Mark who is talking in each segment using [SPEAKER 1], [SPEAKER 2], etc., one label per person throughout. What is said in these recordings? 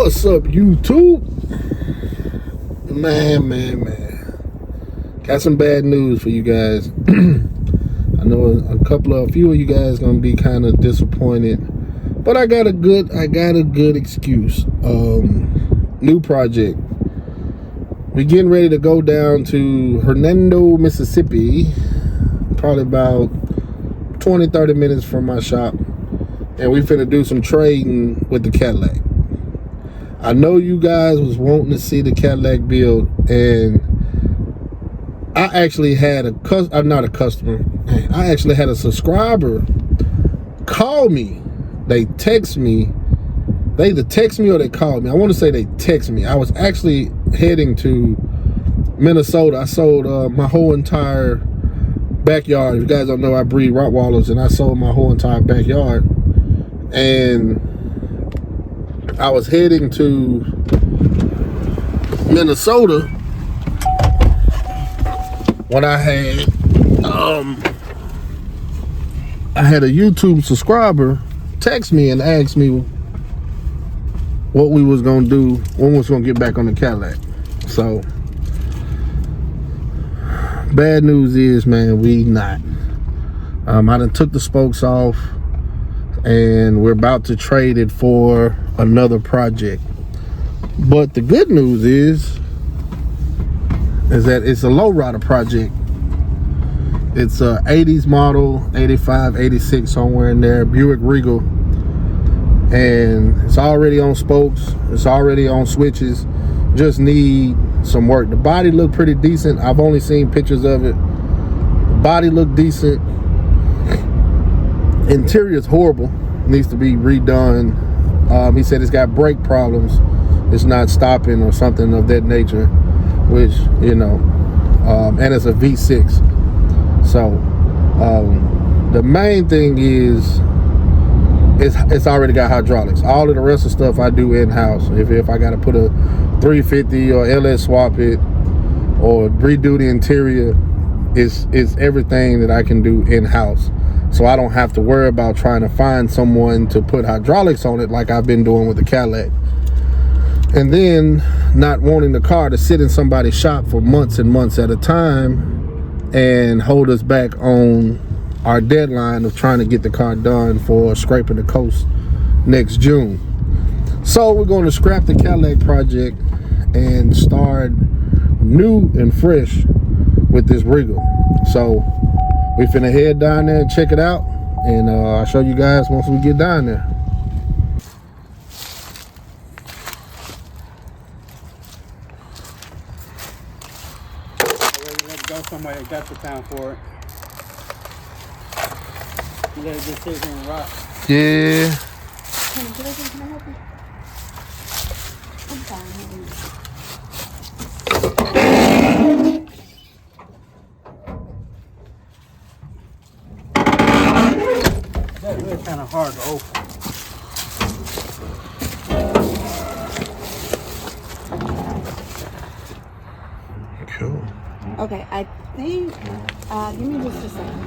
[SPEAKER 1] What's up, YouTube? Man. Got some bad news for you guys. I know a few of you guys gonna be kind of disappointed, but I got a good excuse. New project. We're getting ready to go down to Hernando, Mississippi, probably about 20-30 minutes from my shop, and we finna do some trading with the Cadillac. I know you guys was wanting to see the Cadillac build, and I actually had not a customer. I actually had a subscriber call me. They text me. They either text me or they called me. I want to say they text me. I was actually heading to Minnesota. I sold my whole entire backyard. If you guys don't know, I breed Rottweilers, and I sold my whole entire backyard. And I was heading to Minnesota when I had a YouTube subscriber text me and ask me what we was gonna do, when we was gonna get back on the Cadillac. So bad news is, man, we not. I done took the spokes off, and we're about to trade it for another project. But the good news is that it's a Lowrider project. It's a 80s model, 85, 86, somewhere in there, Buick Regal. And it's already on spokes, it's already on switches, just need some work. The body looked pretty decent. I've only seen pictures of it. The body looked decent. Interior is horrible, needs to be redone. He said it's got brake problems, it's not stopping or something of that nature, which, you know, and it's a V6. So the main thing is it's already got hydraulics. All of the rest of the stuff I do in-house. If I got to put a 350 or LS swap it or redo the interior, it's everything that I can do in-house. So I don't have to worry about trying to find someone to put hydraulics on it like I've been doing with the Cadillac. And then not wanting the car to sit in somebody's shop for months and months at a time and hold us back on our deadline of trying to get the car done for Scraping the Coast next June. So we're going to scrap the Cadillac project and start new and fresh with this Regal. So we finna head down there and check it out, and I'll show you guys once we get down there.
[SPEAKER 2] Go somewhere that got the time for it. You let it just sit here and rock.
[SPEAKER 1] Yeah.
[SPEAKER 3] Can I help you? I'm fine.
[SPEAKER 2] That's really kind of hard to open.
[SPEAKER 1] Cool.
[SPEAKER 3] Okay, I think, give me just a second.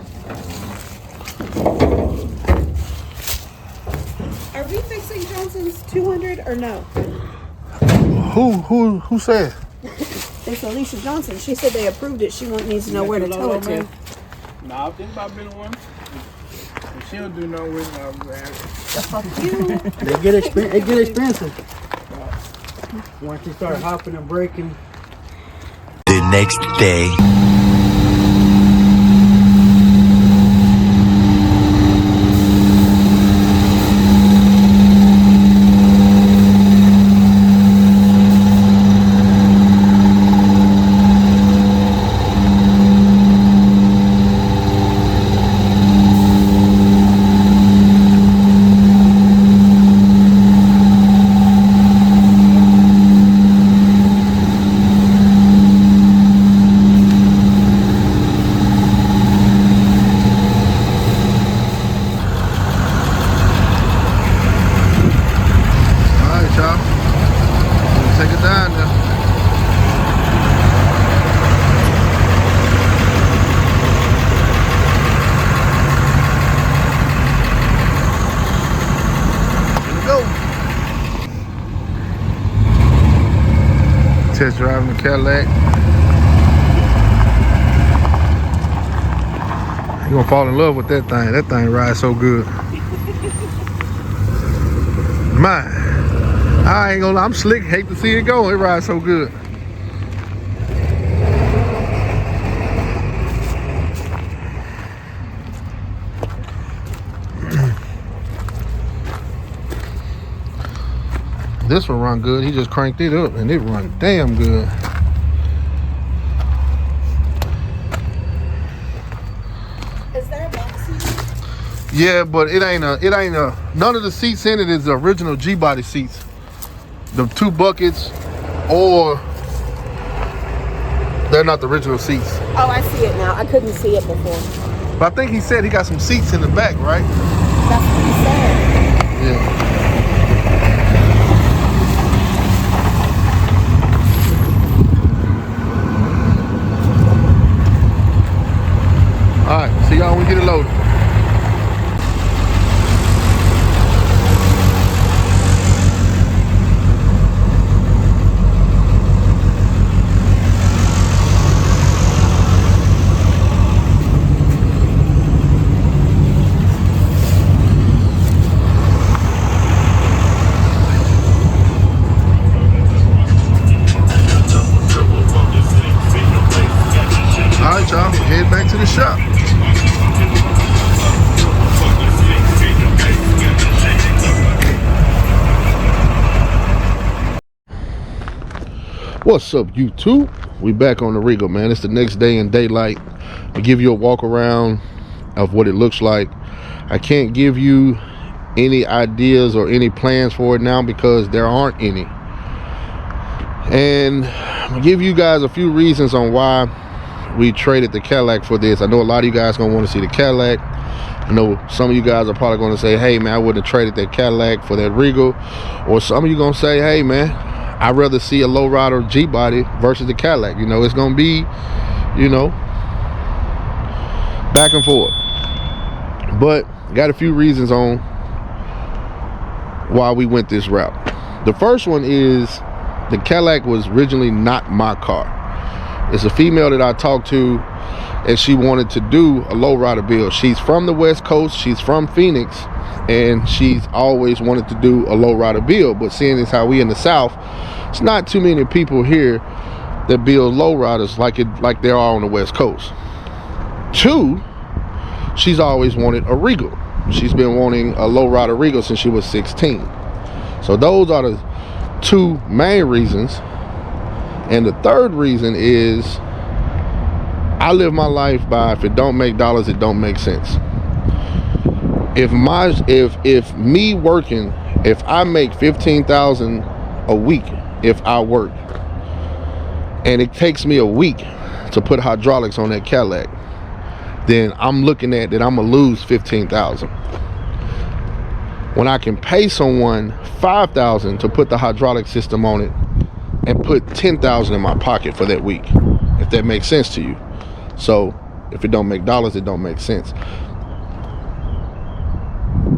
[SPEAKER 3] Are we fixing Johnson's 200 or no?
[SPEAKER 1] Who said?
[SPEAKER 3] It's Alicia Johnson. She said they approved it. She needs to know where to tow it to.
[SPEAKER 2] Nah, I think about being one. She don't do no with my brand.
[SPEAKER 3] Fuck you.
[SPEAKER 2] They get expensive. Once you start hopping and braking.
[SPEAKER 4] The next day.
[SPEAKER 1] test driving the Cadillac. You're gonna fall in love with that thing. That thing rides so good. Man, I ain't gonna lie, I'm slick. Hate to see it go. It rides so good. This one run good. He just cranked it up and it run damn good.
[SPEAKER 3] Is there a back seat?
[SPEAKER 1] Yeah, but it ain't a none of the seats in it is the original G-body seats. The two buckets, or they're not the original seats.
[SPEAKER 3] Oh, I see it now. I couldn't see it before.
[SPEAKER 1] But I think he said he got some seats in the back, right?
[SPEAKER 3] That's what he said.
[SPEAKER 1] Yeah. All right, see y'all when we get it loaded. All right, y'all, head back to the shop. What's up, YouTube? We back on the Regal, man. It's the next day in daylight. I'll give you a walk around of what it looks like. I can't give you any ideas or any plans for it now because there aren't any. And I'll give you guys a few reasons on why we traded the Cadillac for this. I know a lot of you guys gonna want to see the Cadillac. I know some of you guys are probably going to say, hey man, I wouldn't have traded that Cadillac for that Regal. Or some of you gonna say, hey man, I'd rather see a Lowrider G-body versus the Cadillac. You know, it's gonna be, you know, back and forth. But got a few reasons on why we went this route. The first one is the Cadillac was originally not my car. It's a female that I talked to, and she wanted to do a Lowrider build. She's from the West Coast, she's from Phoenix, and she's always wanted to do a Lowrider build. But seeing as how we in the South, it's not too many people here that build Lowriders like there are on the West Coast. Two, she's always wanted a Regal. She's been wanting a Lowrider Regal since she was 16. So those are the two main reasons. And the third reason is I live my life by, if it don't make dollars, it don't make sense. If me working, if I make $15,000 a week, if I work, and it takes me a week to put hydraulics on that Cadillac, then I'm looking at that I'm gonna lose $15,000. When I can pay someone $5,000 to put the hydraulic system on it and put $10,000 in my pocket for that week, if that makes sense to you. So if it don't make dollars, it don't make sense.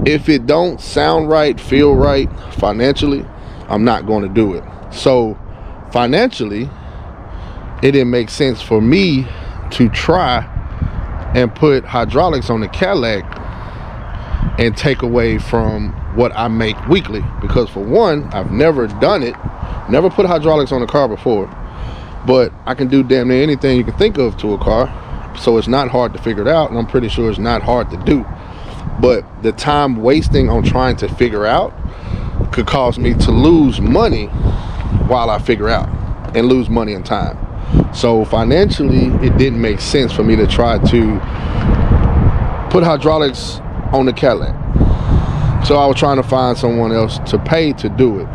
[SPEAKER 1] If it don't sound right, feel right financially, I'm not going to do it. So financially, it didn't make sense for me to try and put hydraulics on the Cadillac and take away from what I make weekly. Because for one, I've never done it, never put hydraulics on a car before, but I can do damn near anything you can think of to a car, so it's not hard to figure it out, and I'm pretty sure it's not hard to do. But the time wasting on trying to figure out could cause me to lose money while I figure out, and lose money and time. So financially, it didn't make sense for me to try to put hydraulics on the Cadillac. So I was trying to find someone else to pay to do it.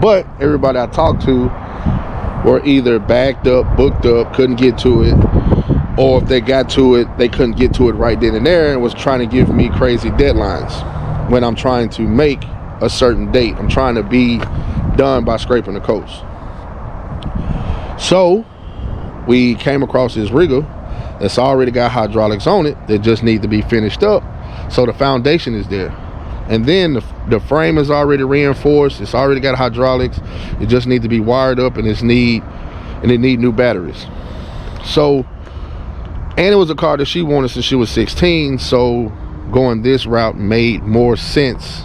[SPEAKER 1] But everybody I talked to were either backed up, booked up, couldn't get to it, or if they got to it, they couldn't get to it right then and there, and was trying to give me crazy deadlines when I'm trying to make a certain date. I'm trying to be done by scraping the coast. So we came across this Regal that's already got hydraulics on it that just need to be finished up. So the foundation is there. And then the frame is already reinforced. It's already got hydraulics. It just needs to be wired up, and it need new batteries. So, and it was a car that she wanted since she was 16. So going this route made more sense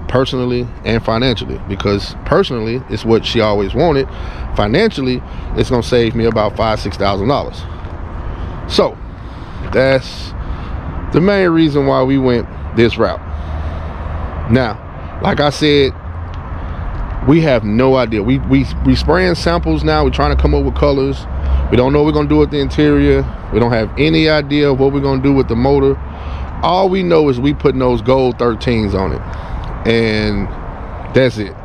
[SPEAKER 1] personally and financially, because personally it's what she always wanted. Financially, it's gonna save me about $5,000–6,000. So that's the main reason why we went this route. Now, like I said, we have no idea. We spraying samples now. We're trying to come up with colors. We don't know what we're gonna do with the interior. We don't have any idea of what we're gonna do with the motor. All we know is we putting those gold 13s on it, and that's it.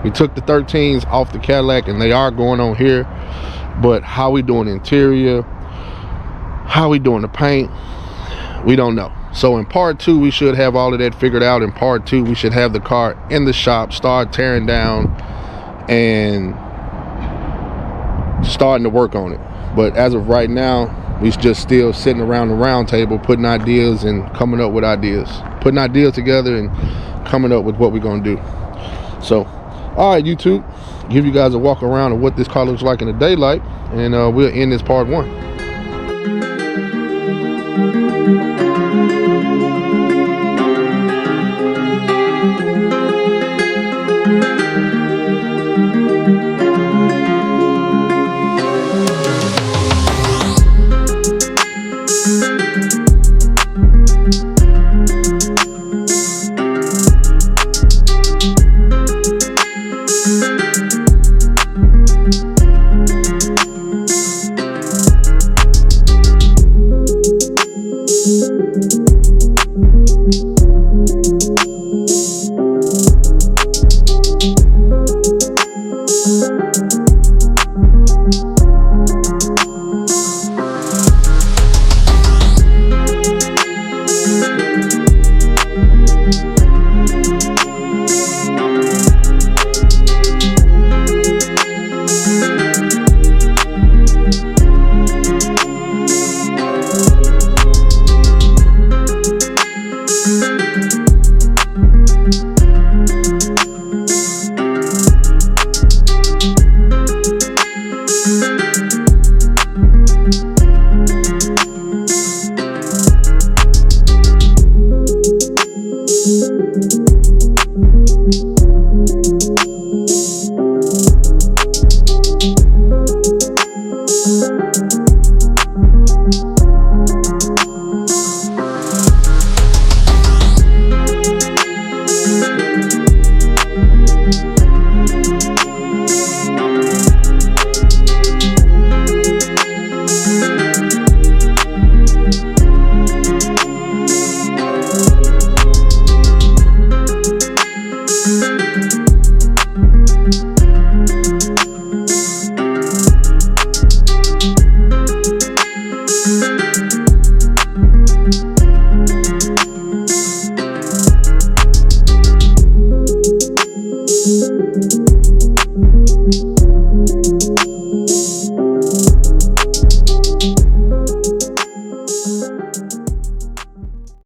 [SPEAKER 1] We took the 13s off the Cadillac, and they are going on here. But how we doing the interior, how we doing the paint, we don't know. So in part 2, we should have all of that figured out. In part 2, we should have the car in the shop, start tearing down and starting to work on it. But as of right now, we just still sitting around the round table, putting ideas and coming up with ideas, putting ideas together and coming up with what we're gonna do. So, all right, YouTube, give you guys a walk around of what this car looks like in the daylight, and we'll end this part 1.